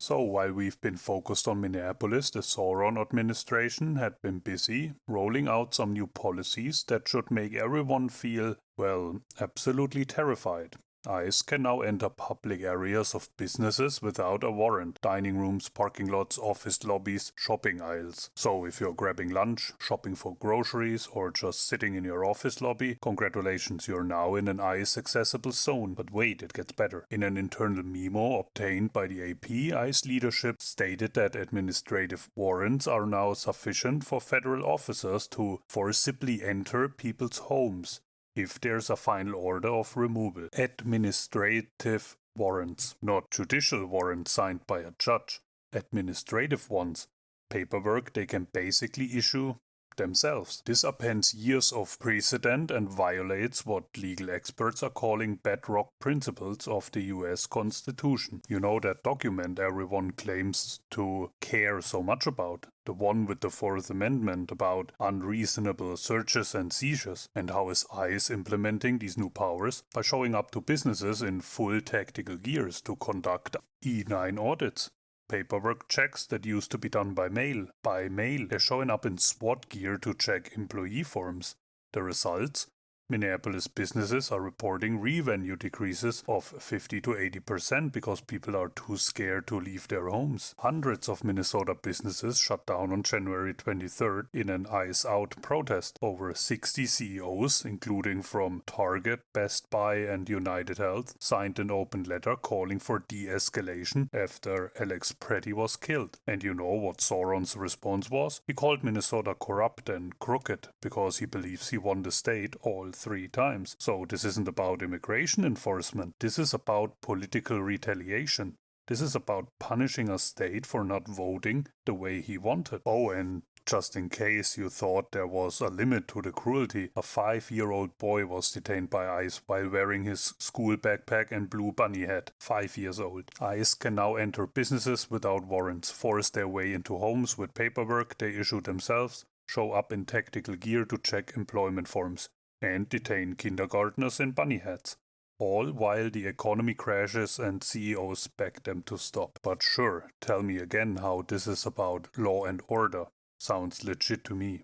So while we've been focused on Minneapolis, the Sauron administration had been busy rolling out some new policies that should make everyone feel, well, absolutely terrified. ICE can now enter public areas of businesses without a warrant. Dining rooms, parking lots, office lobbies, shopping aisles. So if you're grabbing lunch, shopping for groceries, or just sitting in your office lobby, congratulations, you're now in an ICE accessible zone. But wait, it gets better. In an internal memo obtained by the AP, ICE leadership stated that administrative warrants are now sufficient for federal officers to forcibly enter people's homes if there's a final order of removal. Administrative warrants, not judicial warrants signed by a judge. Administrative ones. Paperwork they can basically issue themselves. This appends years of precedent and violates what legal experts are calling bedrock principles of the US Constitution. You know, that document everyone claims to care so much about. The one with the Fourth Amendment about unreasonable searches and seizures. And how is ICE implementing these new powers? By showing up to businesses in full tactical gears to conduct E9 audits. Paperwork checks that used to be done by mail. They're showing up in SWAT gear to check employee forms. The results? Minneapolis businesses are reporting revenue decreases of 50 to 80% because people are too scared to leave their homes. Hundreds of Minnesota businesses shut down on January 23rd in an ICE out protest. Over 60 CEOs, including from Target, Best Buy, and United Health, signed an open letter calling for de-escalation after Alex Pretty was killed. And you know what Sauron's response was? He called Minnesota corrupt and crooked because he believes he won the state all 3 times. So this isn't about immigration enforcement. This is about political retaliation. This is about punishing a state for not voting the way he wanted. Oh, and just in case you thought there was a limit to the cruelty, a 5-year-old boy was detained by ICE while wearing his school backpack and blue bunny hat. 5 years old. ICE can now enter businesses without warrants, force their way into homes with paperwork they issue themselves, show up in tactical gear to check employment forms, and detain kindergartners in bunny hats. All while the economy crashes and CEOs beg them to stop. But sure, tell me again how this is about law and order. Sounds legit to me.